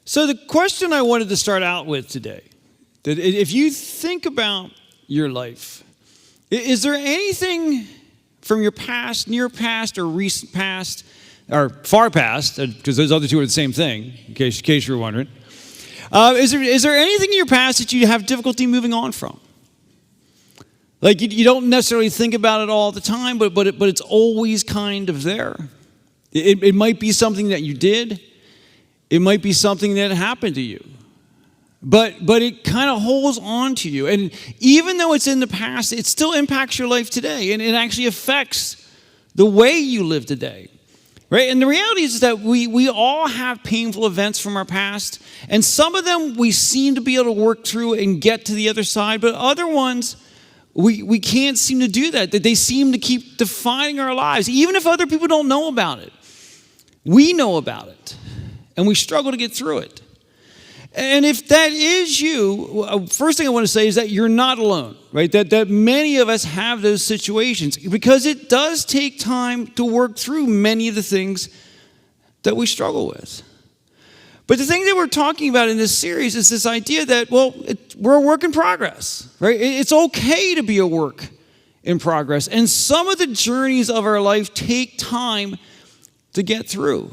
So the question I wanted to start out with today, that if you think about your life, is there anything from your past, near past, or recent past, or far past, because those other two are the same thing, in case you were wondering, is there anything in your past that you have difficulty moving on from? Like you don't necessarily think about it all the time, but it's always kind of there. It might be something that you did. It might be something that happened to you. But it kind of holds on to you. And even though it's in the past, it still impacts your life today. And it actually affects the way you live today. Right? And the reality is that we all have painful events from our past. And some of them we seem to be able to work through and get to the other side. But other ones, we can't seem to do that. That they seem to keep defining our lives. Even if other people don't know about it. We know about it. And we struggle to get through it. And if that is you, first thing I want to say is that you're not alone, right? That many of us have those situations because it does take time to work through many of the things that we struggle with. But the thing that we're talking about in this series is this idea that, we're a work in progress, right? It's okay to be a work in progress. And some of the journeys of our life take time to get through.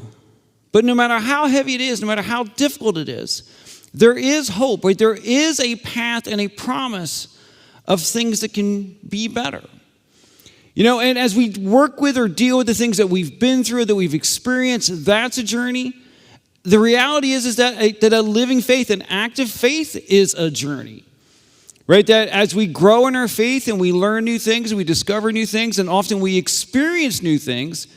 But no matter how heavy it is, no matter how difficult it is, there is hope, right? There is a path and a promise of things that can be better. And as we work with or deal with the things that we've been through, that we've experienced, that's a journey. The reality is that a living faith, an active faith is a journey. Right? That as we grow in our faith and we learn new things and we discover new things and often we experience new things,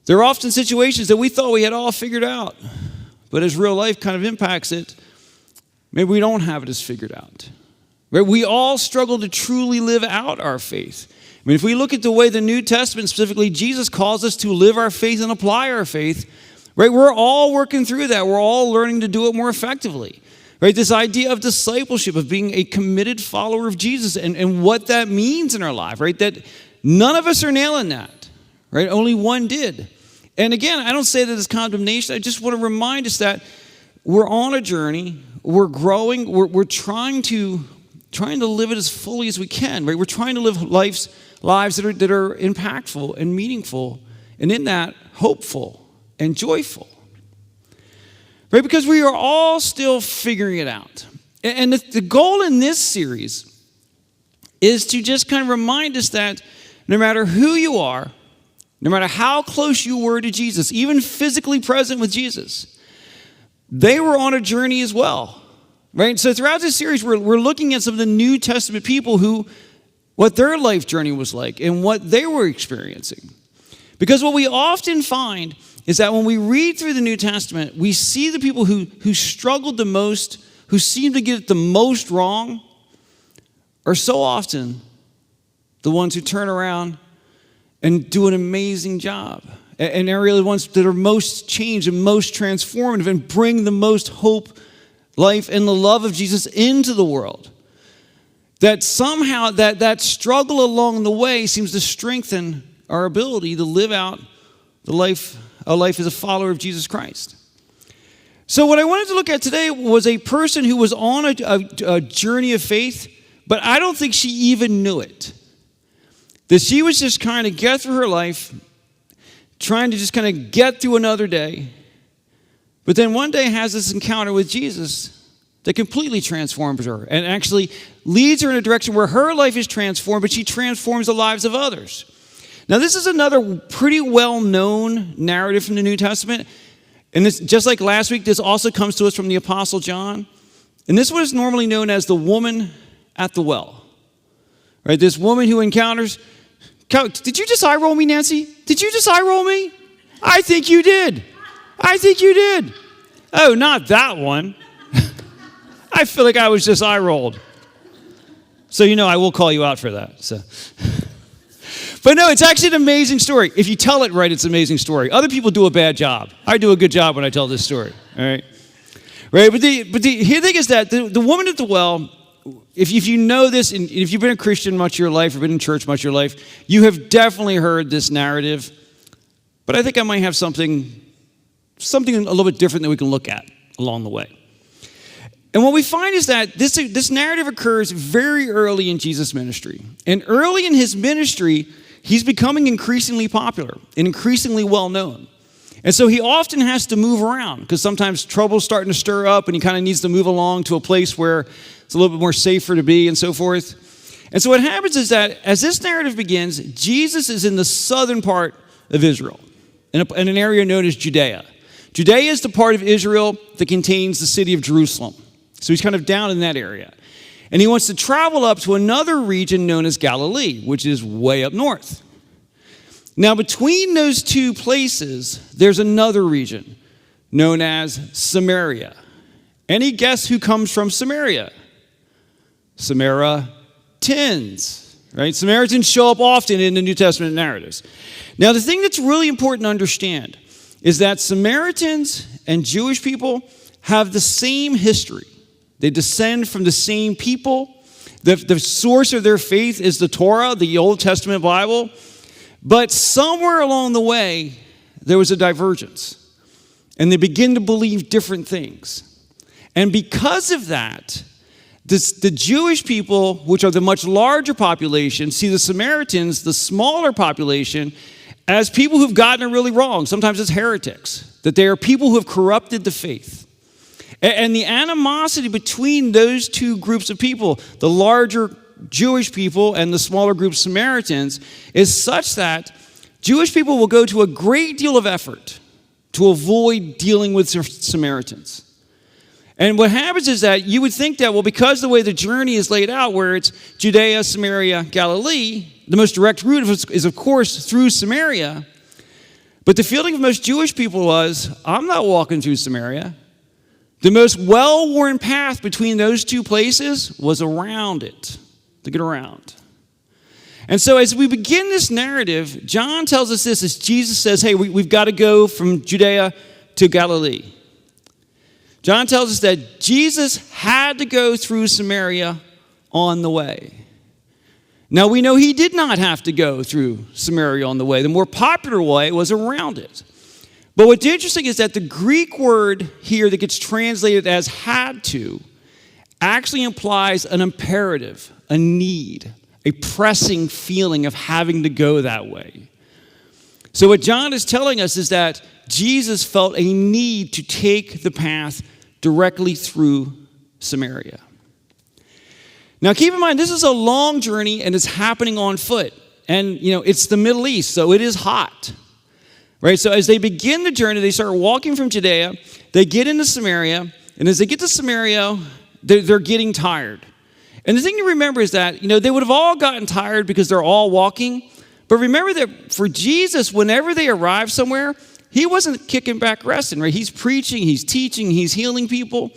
there are often situations that we thought we had all figured out. But as real life kind of impacts it, maybe we don't have it as figured out. Right? We all struggle to truly live out our faith. I mean, if we look at the way the New Testament, specifically Jesus, calls us to live our faith and apply our faith, right? We're all working through that. We're all learning to do it more effectively. Right? This idea of discipleship, of being a committed follower of Jesus and what that means in our life, right? That none of us are nailing that. Right? Only one did. And again, I don't say that as condemnation. I just want to remind us that we're on a journey. We're growing. We're trying to live it as fully as we can. Right? We're trying to live lives that are impactful and meaningful, and in that, hopeful and joyful. Right? Because we are all still figuring it out. And the goal in this series is to just kind of remind us that no matter who you are, no matter how close you were to Jesus, even physically present with Jesus, they were on a journey as well, right? So throughout this series, we're looking at some of the New Testament people what their life journey was like and what they were experiencing. Because what we often find is that when we read through the New Testament, we see the people who struggled the most, who seem to get it the most wrong, are so often the ones who turn around and do an amazing job. And they're really the ones that are most changed and most transformative and bring the most hope, life, and the love of Jesus into the world. That somehow that struggle along the way seems to strengthen our ability to live out a life as a follower of Jesus Christ. So what I wanted to look at today was a person who was on a journey of faith, but I don't think she even knew it. That she was just trying to get through her life, trying to just kind of get through another day. But then one day has this encounter with Jesus that completely transforms her and actually leads her in a direction where her life is transformed, but she transforms the lives of others. Now, this is another pretty well-known narrative from the New Testament. And this, just like last week, this also comes to us from the Apostle John. And this one is normally known as the woman at the well. Right? This woman who encounters... Did you just eye roll me, Nancy? Did you just eye roll me? I think you did. I think you did. Oh, not that one. I feel like I was just eye rolled. So I will call you out for that. So, but no, it's actually an amazing story. If you tell it right, it's an amazing story. Other people do a bad job. I do a good job when I tell this story. All right? Right? But the thing is that the woman at the well, if you know this, and if you've been a Christian much of your life or been in church much of your life, you have definitely heard this narrative. But I think I might have something a little bit different that we can look at along the way. And what we find is that this narrative occurs very early in Jesus' ministry. And early in his ministry, he's becoming increasingly popular and increasingly well-known. And so he often has to move around because sometimes trouble's starting to stir up and he kind of needs to move along to a place where it's a little bit more safer to be and so forth. And so what happens is that as this narrative begins, Jesus is in the southern part of Israel, in an area known as Judea. Judea is the part of Israel that contains the city of Jerusalem. So he's kind of down in that area. And he wants to travel up to another region known as Galilee, which is way up north. Now, between those two places, there's another region known as Samaria. Any guess who comes from Samaria? Samaritans, right? Samaritans show up often in the New Testament narratives. Now, the thing that's really important to understand is that Samaritans and Jewish people have the same history. They descend from the same people. The source of their faith is the Torah, the Old Testament Bible. But somewhere along the way, there was a divergence. And they begin to believe different things. And because of that, the Jewish people, which are the much larger population, see the Samaritans, the smaller population, as people who've gotten it really wrong, sometimes as heretics, that they are people who have corrupted the faith. And the animosity between those two groups of people, the larger Jewish people and the smaller group Samaritans, is such that Jewish people will go to a great deal of effort to avoid dealing with Samaritans. And what happens is that you would think that, well, because the way the journey is laid out, where it's Judea, Samaria, Galilee, the most direct route is, of course, through Samaria. But the feeling of most Jewish people was, I'm not walking through Samaria. The most well-worn path between those two places was around it, to get around. And so as we begin this narrative, John tells us this as Jesus says, hey, we've got to go from Judea to Galilee. John tells us that Jesus had to go through Samaria on the way. Now we know he did not have to go through Samaria on the way. The more popular way was around it. But what's interesting is that the Greek word here that gets translated as had to actually implies an imperative, a need, a pressing feeling of having to go that way. So what John is telling us is that Jesus felt a need to take the path directly through Samaria. Now keep in mind, this is a long journey and it's happening on foot. And, it's the Middle East, so it is hot. Right, so as they begin the journey, they start walking from Judea, they get into Samaria, and as they get to Samaria, they're getting tired. And the thing to remember is that, they would have all gotten tired because they're all walking, but remember that for Jesus, whenever they arrived somewhere, he wasn't kicking back resting, right? He's preaching, he's teaching, he's healing people.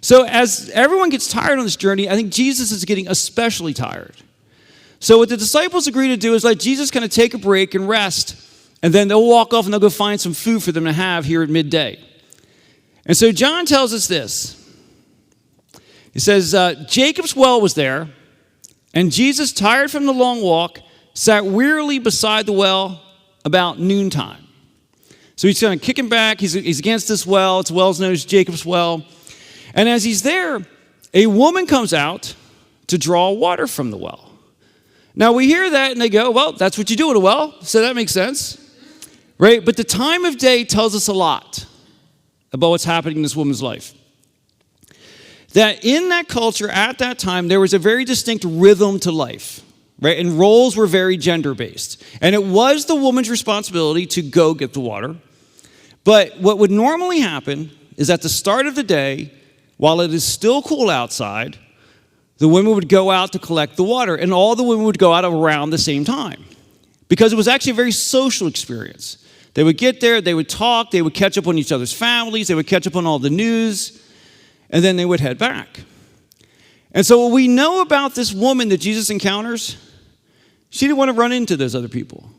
So as everyone gets tired on this journey, I think Jesus is getting especially tired. So what the disciples agree to do is let Jesus kind of take a break and rest. And then they'll walk off and they'll go find some food for them to have here at midday. And so John tells us this. He says, Jacob's well was there, and Jesus, tired from the long walk, sat wearily beside the well about noontime. So he's kind of kicking back. He's against this well. It's well known as Jacob's well. And as he's there, a woman comes out to draw water from the well. Now we hear that and they go, well, that's what you do at a well, so that makes sense. Right? But the time of day tells us a lot about what's happening in this woman's life. That in that culture at that time, there was a very distinct rhythm to life, right? And roles were very gender-based. And it was the woman's responsibility to go get the water. But what would normally happen is at the start of the day, while it is still cool outside, the women would go out to collect the water. And all the women would go out around the same time. Because it was actually a very social experience. They would get there, they would talk, they would catch up on each other's families, they would catch up on all the news, and then they would head back. And so what we know about this woman that Jesus encounters, she didn't want to run into those other people.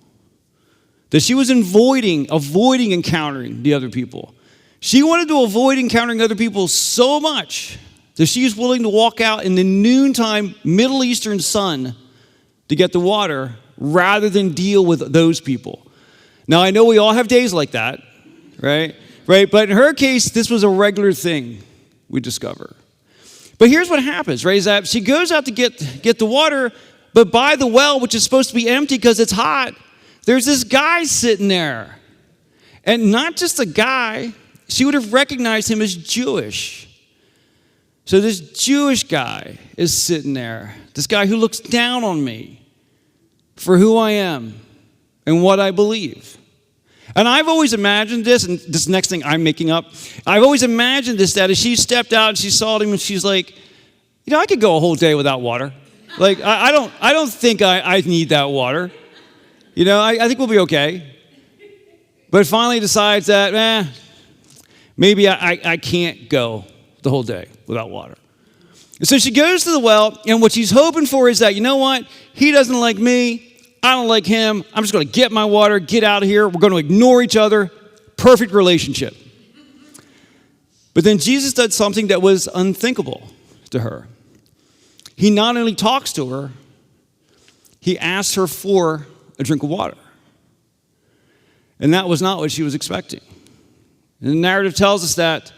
That she was avoiding encountering the other people. She wanted to avoid encountering other people so much that she was willing to walk out in the noontime Middle Eastern sun to get the water rather than deal with those people. Now, I know we all have days like that, right? right? But in her case, this was a regular thing, we discover. But here's what happens, right? Is that she goes out to get the water, but by the well, which is supposed to be empty because it's hot, there's this guy sitting there. And not just a guy, she would have recognized him as Jewish. So this Jewish guy is sitting there, this guy who looks down on me for who I am and what I believe. And I've always imagined this, and this next thing I'm making up, I've always imagined this, that as she stepped out and she saw him and she's like, I could go a whole day without water. Like, I don't think I need that water. I think we'll be okay. But finally decides that, maybe I can't go the whole day without water. And so she goes to the well, and what she's hoping for is that, he doesn't like me, I don't like him, I'm just going to get my water, get out of here, we're going to ignore each other, perfect relationship. But then Jesus does something that was unthinkable to her. He not only talks to her, he asks her for a drink of water. And that was not what she was expecting. And the narrative tells us that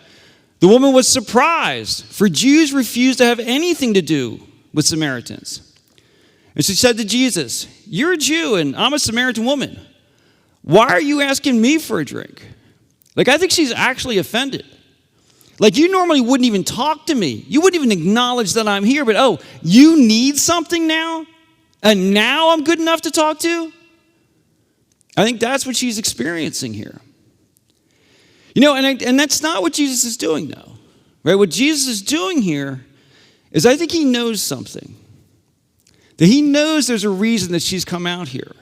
the woman was surprised, for Jews refused to have anything to do with Samaritans. And she said to Jesus, "You're a Jew and I'm a Samaritan woman. Why are you asking me for a drink?" I think she's actually offended. You normally wouldn't even talk to me. You wouldn't even acknowledge that I'm here, but you need something now? And now I'm good enough to talk to? I think that's what she's experiencing here. And that's not what Jesus is doing, though. Right? What Jesus is doing here is I think he knows something. That he knows there's a reason that she's come out here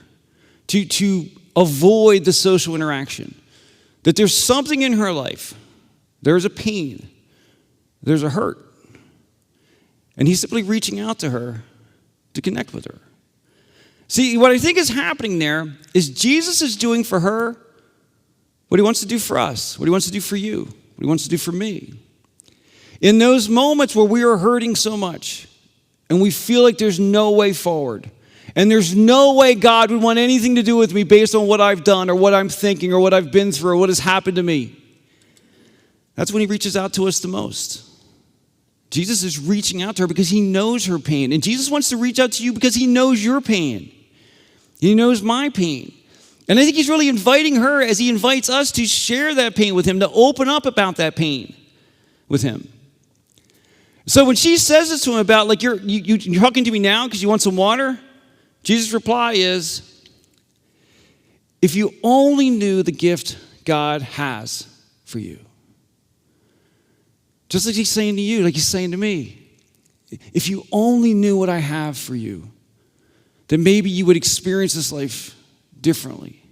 to avoid the social interaction. That there's something in her life. There's a pain. There's a hurt. And he's simply reaching out to her to connect with her. See, what I think is happening there is Jesus is doing for her what he wants to do for us, what he wants to do for you, what he wants to do for me. In those moments where we are hurting so much and we feel like there's no way forward and there's no way God would want anything to do with me based on what I've done or what I'm thinking or what I've been through or what has happened to me, that's when he reaches out to us the most. Jesus is reaching out to her because he knows her pain. And Jesus wants to reach out to you because he knows your pain. He knows my pain. And I think he's really inviting her as he invites us to share that pain with him, to open up about that pain with him. So when she says this to him about, you're talking to me now because you want some water, Jesus' reply is, if you only knew the gift God has for you. Just like he's saying to you, like he's saying to me, if you only knew what I have for you, then maybe you would experience this life differently.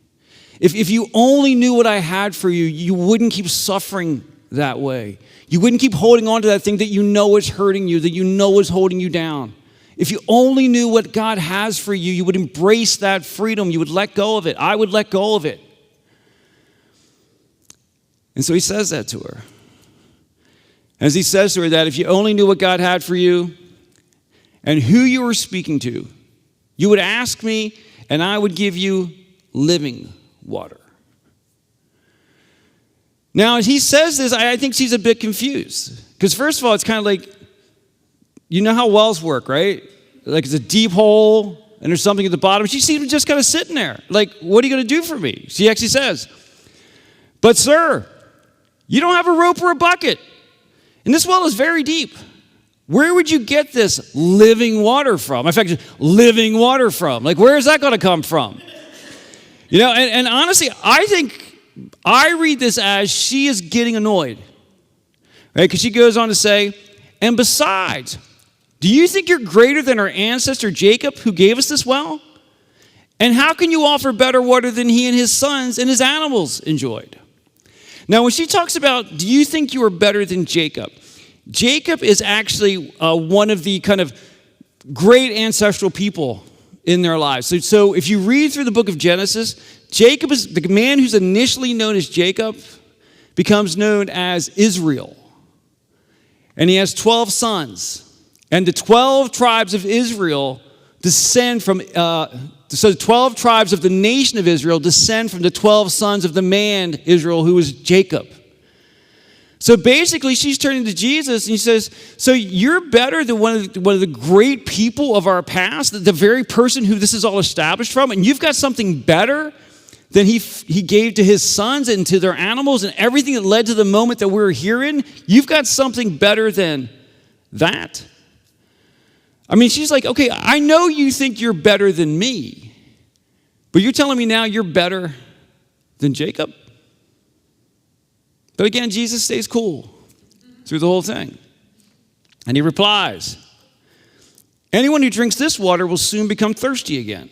If you only knew what I had for you, you wouldn't keep suffering that way. You wouldn't keep holding on to that thing that you know is hurting you, that you know is holding you down. If you only knew what God has for you, you would embrace that freedom. You would let go of it. I would let go of it. And so he says that to her. As he says to her that if you only knew what God had for you and who you were speaking to, you would ask me and I would give you living water. Now, as he says this, I think she's a bit confused. Because first of all, it's kind of like, you know how wells work, right? Like it's a deep hole and there's something at the bottom. She seems just kind of sitting there. Like, what are you going to do for me? She actually says, but sir, you don't have a rope or a bucket. And this well is very deep. Where would you get this living water from? In fact, living water from. Like, where is that going to come from? And honestly, I think I read this as she is getting annoyed. Right? Because she goes on to say, and besides, do you think you're greater than our ancestor Jacob who gave us this well? And how can you offer better water than he and his sons and his animals enjoyed? Now, when she talks about, do you think you are better than Jacob? Jacob is actually one of the kind of great ancestral people in their lives. So if you read through the book of Genesis, Jacob is the man who's initially known as Jacob becomes known as Israel. And he has 12 sons. And the 12 tribes of Israel descend from, so the 12 tribes of the nation of Israel descend from the 12 sons of the man Israel who was Jacob. So basically, she's turning to Jesus and he says, so you're better than one of the great people of our past, the very person who this is all established from, and you've got something better than he gave to his sons and to their animals and everything that led to the moment that we're here in? You've got something better than that? I mean, she's like, okay, I know you think you're better than me, but you're telling me now you're better than Jacob? But again, Jesus stays cool through the whole thing. And he replies, anyone who drinks this water will soon become thirsty again.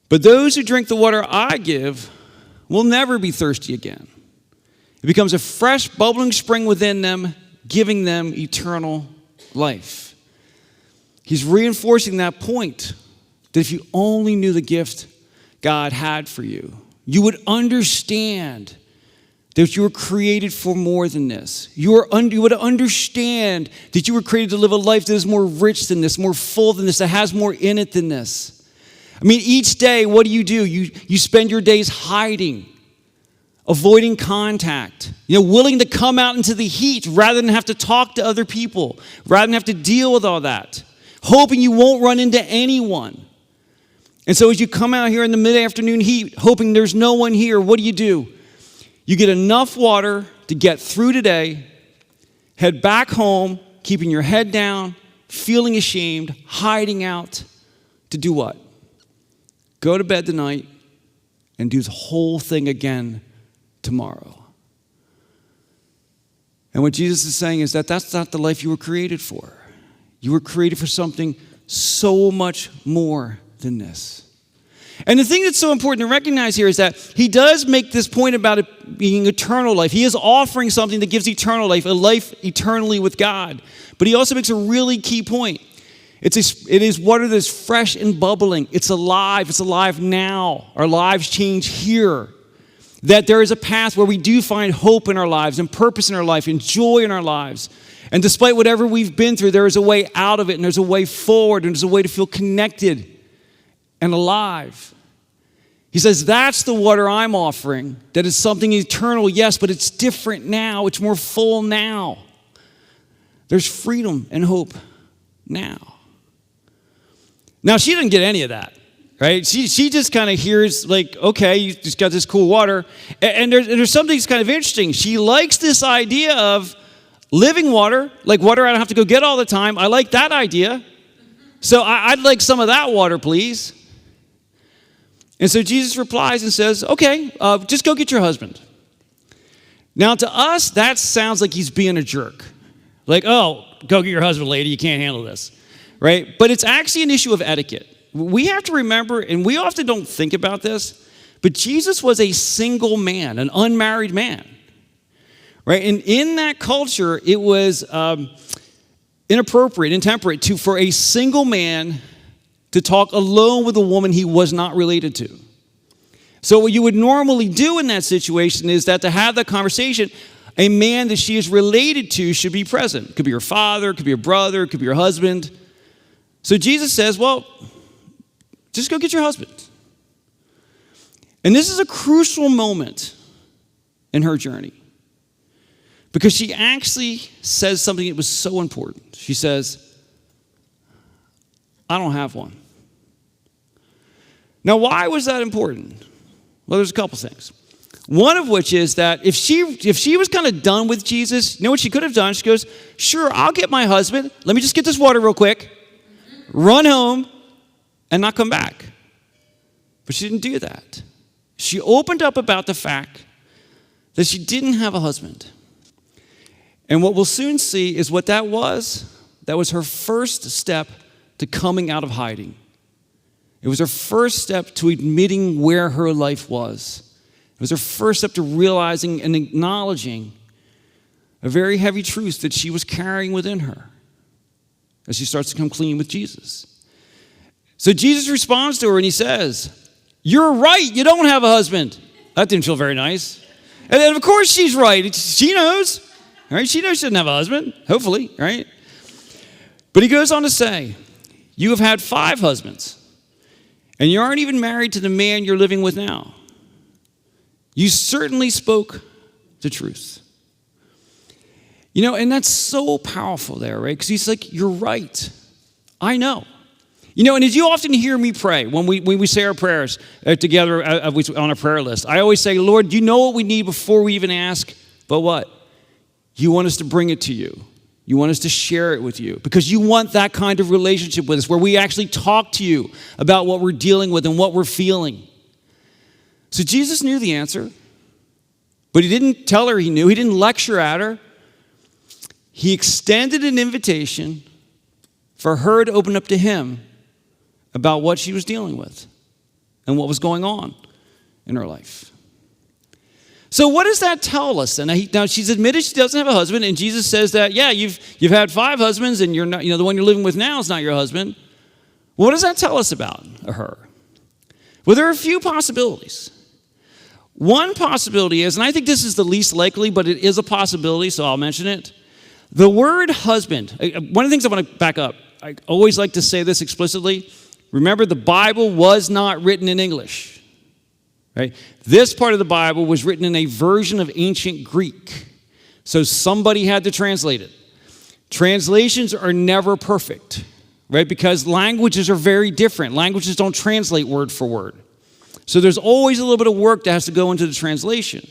But those who drink the water I give will never be thirsty again. It becomes a fresh, bubbling spring within them, giving them eternal life. He's reinforcing that point, that if you only knew the gift God had for you, you would understand that you were created for more than this. You would understand that you were created to live a life that is more rich than this, more full than this, that has more in it than this. I mean, each day, what do? You spend your days hiding, avoiding contact, willing to come out into the heat rather than have to talk to other people, rather than have to deal with all that, hoping you won't run into anyone. And so as you come out here in the mid-afternoon heat, hoping there's no one here, what do? You get enough water to get through today, head back home, keeping your head down, feeling ashamed, hiding out, to do what? Go to bed tonight and do the whole thing again tomorrow. And what Jesus is saying is that that's not the life you were created for. You were created for something so much more than this. And the thing that's so important to recognize here is that he does make this point about it being eternal life. He is offering something that gives eternal life, a life eternally with God. But he also makes a really key point. It is water that is fresh and bubbling. It's alive. It's alive now. Our lives change here. That there is a path where we do find hope in our lives and purpose in our life and joy in our lives. And despite whatever we've been through, there is a way out of it, and there's a way forward, and there's a way to feel connected and alive. He says, that's the water I'm offering, that is something eternal, yes, but it's different now. It's more full now. There's freedom and hope now. Now, she didn't get any of that, right? She just kind of hears, like, okay, you just got this cool water. And there's something that's kind of interesting. She likes this idea of living water, like water I don't have to go get all the time. I like that idea. So I'd like some of that water, please. And so Jesus replies and says, okay, just go get your husband. Now, to us, that sounds like he's being a jerk. Like, oh, go get your husband, lady. You can't handle this, right? But it's actually an issue of etiquette. We have to remember, and we often don't think about this, but Jesus was a single man, an unmarried man, right? And in that culture, it was inappropriate, intemperate for a single man to talk alone with a woman he was not related to. So what you would normally do in that situation is that to have that conversation, a man that she is related to should be present. It could be your father, it could be your brother, it could be your husband. So Jesus says, well, just go get your husband. And this is a crucial moment in her journey, because she actually says something that was so important. She says, I don't have one. Now, why was that important? Well, there's a couple things. One of which is that if she was kind of done with Jesus, you know what she could have done? She goes, sure, I'll get my husband. Let me just get this water real quick, run home, and not come back. But she didn't do that. She opened up about the fact that she didn't have a husband. And what we'll soon see is what that was her first step to coming out of hiding. It was her first step to admitting where her life was. It was her first step to realizing and acknowledging a very heavy truth that she was carrying within her as she starts to come clean with Jesus. So Jesus responds to her and he says, you're right, you don't have a husband. That didn't feel very nice. And then of course she's right. She knows, right? She knows she doesn't have a husband, hopefully, right? But he goes on to say, you have had 5 husbands, and you aren't even married to the man you're living with now. You certainly spoke the truth. And that's so powerful there, right? Because he's like, you're right. I know. And as you often hear me pray, when we say our prayers together on a prayer list, I always say, Lord, you know what we need before we even ask, but what? You want us to bring it to you. You want us to share it with you because you want that kind of relationship with us where we actually talk to you about what we're dealing with and what we're feeling. So Jesus knew the answer, but he didn't tell her he knew. He didn't lecture at her. He extended an invitation for her to open up to him about what she was dealing with and what was going on in her life. So what does that tell us? And now she's admitted she doesn't have a husband, and Jesus says that, yeah, you've had 5 husbands, and you're not, the one you're living with now is not your husband. What does that tell us about her? Well, there are a few possibilities. One possibility is, and I think this is the least likely, but it is a possibility, so I'll mention it. The word husband, one of the things I want to back up, I always like to say this explicitly. Remember, the Bible was not written in English. Right? This part of the Bible was written in a version of ancient Greek. So somebody had to translate it. Translations are never perfect, right? Because languages are very different. Languages don't translate word for word. So there's always a little bit of work that has to go into the translation.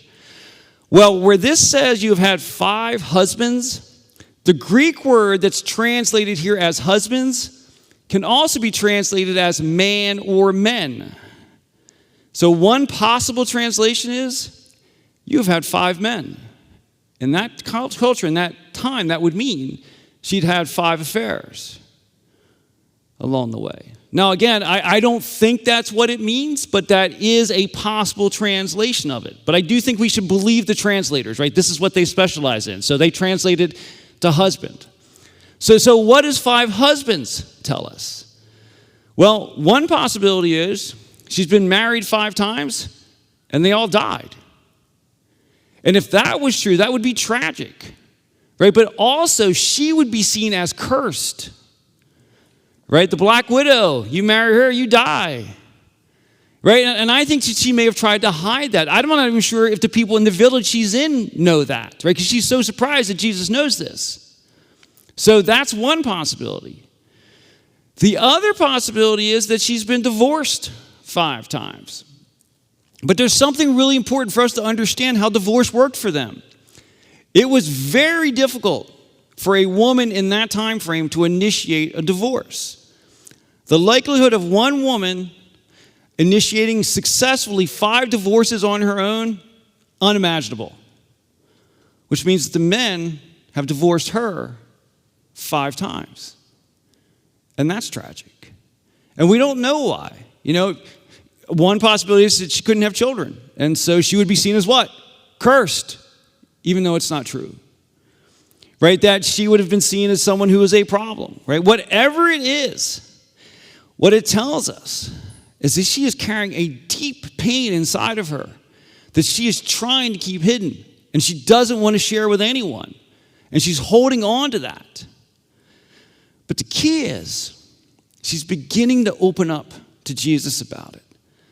Well, where this says you have had 5 husbands, the Greek word that's translated here as husbands can also be translated as man or men. So one possible translation is, you have had 5 men. In that culture, in that time, that would mean she'd had 5 affairs along the way. Now, again, I don't think that's what it means, but that is a possible translation of it. But I do think we should believe the translators, right? This is what they specialize in. So they translated to husband. So what does 5 husbands tell us? Well, one possibility is she's been married 5 times and they all died. And if that was true, that would be tragic, right? But also she would be seen as cursed, right? The Black Widow, you marry her, you die, right? And I think she may have tried to hide that. I'm not even sure if the people in the village she's in know that, right? Because she's so surprised that Jesus knows this. So that's one possibility. The other possibility is that she's been divorced 5 times. But there's something really important for us to understand how divorce worked for them. It was very difficult for a woman in that time frame to initiate a divorce. The likelihood of one woman initiating successfully 5 divorces on her own, unimaginable. Which means that the men have divorced her 5 times. And that's tragic. And we don't know why. One possibility is that she couldn't have children. And so she would be seen as what? Cursed. Even though it's not true. Right? That she would have been seen as someone who is a problem. Right? Whatever it is, what it tells us is that she is carrying a deep pain inside of her that she is trying to keep hidden. And she doesn't want to share with anyone. And she's holding on to that. But the key is, she's beginning to open up to Jesus about it.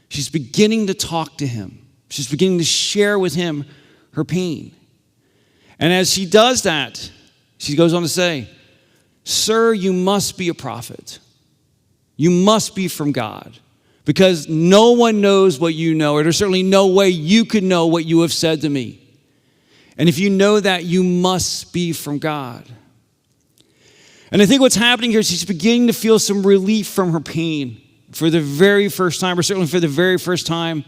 She's beginning to talk to him. She's beginning to share with him her pain. And as she does that, she goes on to say, "Sir, you must be a prophet. You must be from God. Because no one knows what you know, or there's certainly no way you could know what you have said to me. And if you know that, you must be from God." And I think what's happening here is she's beginning to feel some relief from her pain for the very first time, or certainly for the very first time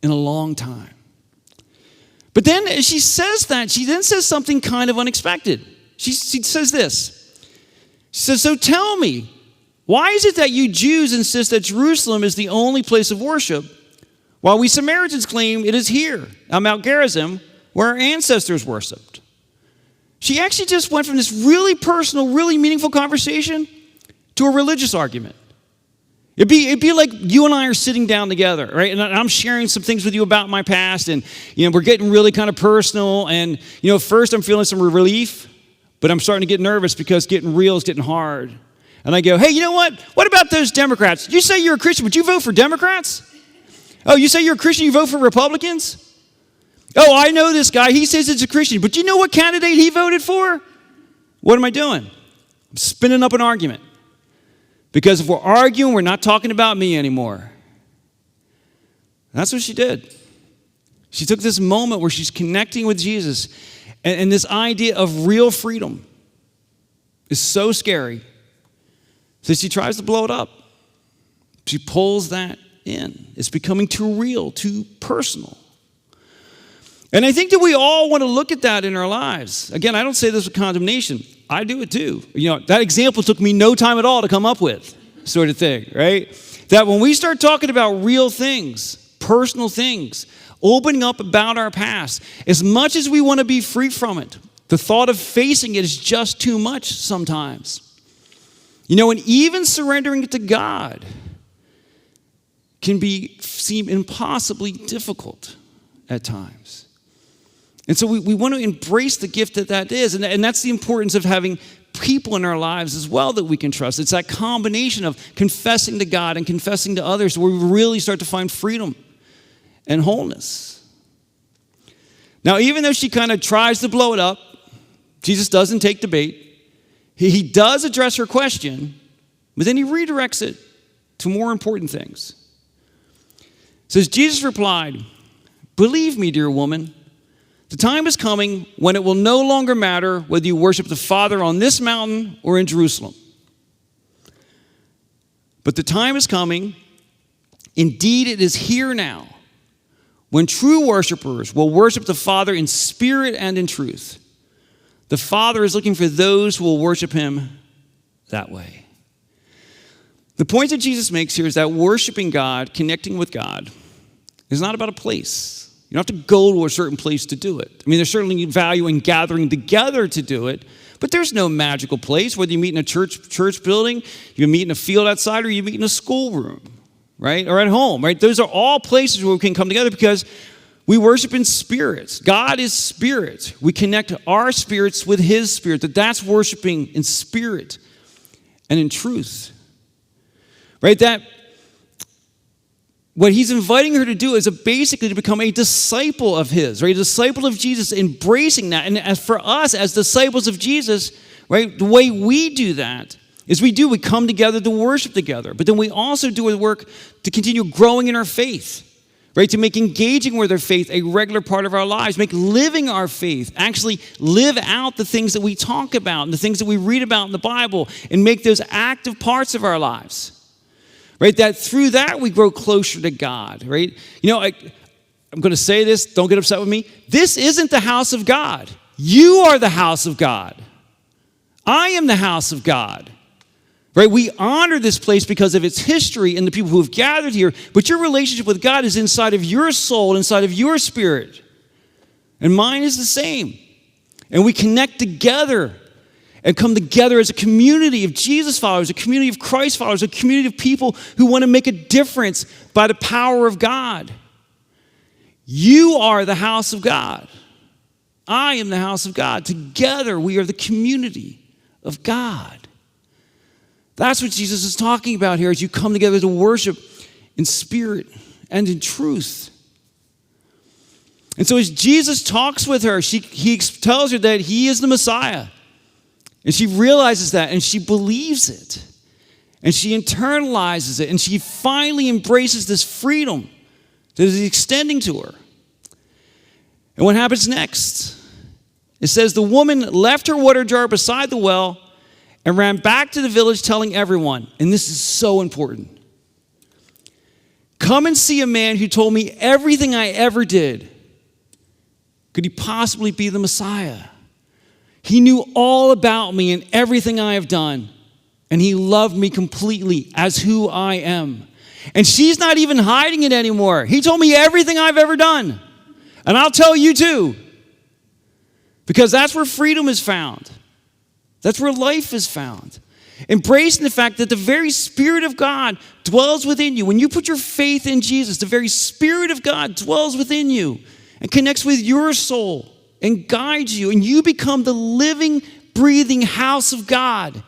in a long time. But then as she says that, she then says something kind of unexpected. She says this. She says, "So tell me, why is it that you Jews insist that Jerusalem is the only place of worship, while we Samaritans claim it is here, on Mount Gerizim, where our ancestors worshiped?" She actually just went from this really personal, really meaningful conversation to a religious argument. It'd be like you and I are sitting down together, right? And I'm sharing some things with you about my past, and we're getting really kind of personal. And first I'm feeling some relief, but I'm starting to get nervous because getting real is getting hard. And I go, "Hey, you know what? What about those Democrats? You say you're a Christian, but you vote for Democrats? Oh, you say you're a Christian, you vote for Republicans? Oh, I know this guy. He says it's a Christian. But do you know what candidate he voted for? What am I doing? I'm spinning up an argument. Because if we're arguing, we're not talking about me anymore. That's what she did. She took this moment where she's connecting with Jesus, and this idea of real freedom is so scary. So she tries to blow it up. She pulls that in. It's becoming too real, too personal. And I think that we all want to look at that in our lives. Again, I don't say this with condemnation. I do it too. You know, that example took me no time at all to come up with, sort of thing, right? That when we start talking about real things, personal things, opening up about our past, as much as we want to be free from it, the thought of facing it is just too much sometimes. You know, and even surrendering it to God can seem impossibly difficult at times. And so we want to embrace the gift that is. And that's the importance of having people in our lives as well that we can trust. It's that combination of confessing to God and confessing to others where we really start to find freedom and wholeness. Now, even though she kind of tries to blow it up, Jesus doesn't take the bait. He does address her question, but then he redirects it to more important things. It says, Jesus replied, "Believe me, dear woman, the time is coming when it will no longer matter whether you worship the Father on this mountain or in Jerusalem. But the time is coming, indeed it is here now, when true worshipers will worship the Father in spirit and in truth. The Father is looking for those who will worship him that way." The point that Jesus makes here is that worshiping God, connecting with God, is not about a place. You don't have to go to a certain place to do it. I mean, there's certainly value in gathering together to do it, but there's no magical place, whether you meet in a church building, you meet in a field outside, or you meet in a schoolroom, right? Or at home, right? Those are all places where we can come together because we worship in spirits. God is spirit. We connect our spirits with his spirit. That's worshiping in spirit and in truth, right? That what he's inviting her to do is basically to become a disciple of his, right? A disciple of Jesus, embracing that. And as for us as disciples of Jesus, right, the way we do that is we come together to worship together. But then we also do the work to continue growing in our faith, right? To make engaging with our faith a regular part of our lives, make living our faith, actually live out the things that we talk about and the things that we read about in the Bible and make those active parts of our lives. Right, that through that we grow closer to God, right? You know, I'm going to say this, don't get upset with me. This isn't the house of God. You are the house of God. I am the house of God, right? We honor this place because of its history and the people who have gathered here, but your relationship with God is inside of your soul, inside of your spirit. And mine is the same. And we connect together and come together as a community of Jesus followers, a community of Christ followers, a community of people who want to make a difference by the power of God. You are the house of God. I am the house of God. Together we are the community of God. That's what Jesus is talking about here as you come together to worship in spirit and in truth. And so as Jesus talks with her, he tells her that he is the Messiah. And she realizes that, and she believes it. And she internalizes it, and she finally embraces this freedom that is extending to her. And what happens next? It says, the woman left her water jar beside the well and ran back to the village telling everyone, and this is so important, "Come and see a man who told me everything I ever did. Could he possibly be the Messiah? He knew all about me and everything I have done, and he loved me completely as who I am." And she's not even hiding it anymore. He told me everything I've ever done, and I'll tell you too, because that's where freedom is found. That's where life is found. Embracing the fact that the very Spirit of God dwells within you. When you put your faith in Jesus, the very Spirit of God dwells within you and connects with your soul and guides you, and you become the living, breathing house of God.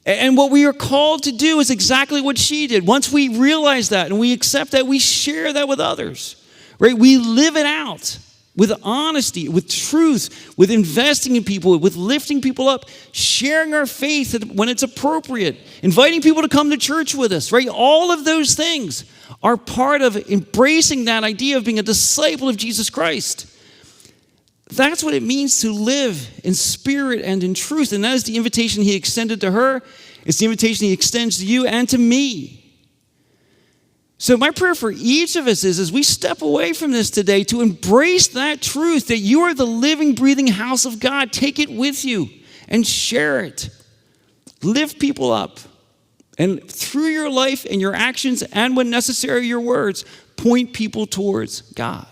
And what we are called to do is exactly what she did. Once we realize that and we accept that, we share that with others. right? We live it out with honesty, with truth, with investing in people, with lifting people up, sharing our faith when it's appropriate, inviting people to come to church with us, right? All of those things are part of embracing that idea of being a disciple of Jesus Christ. That's what it means to live in spirit and in truth. And that is the invitation he extended to her. It's the invitation he extends to you and to me. So my prayer for each of us is, as we step away from this today, to embrace that truth that you are the living, breathing house of God. Take it with you and share it. Lift people up. And through your life and your actions and when necessary, your words, point people towards God.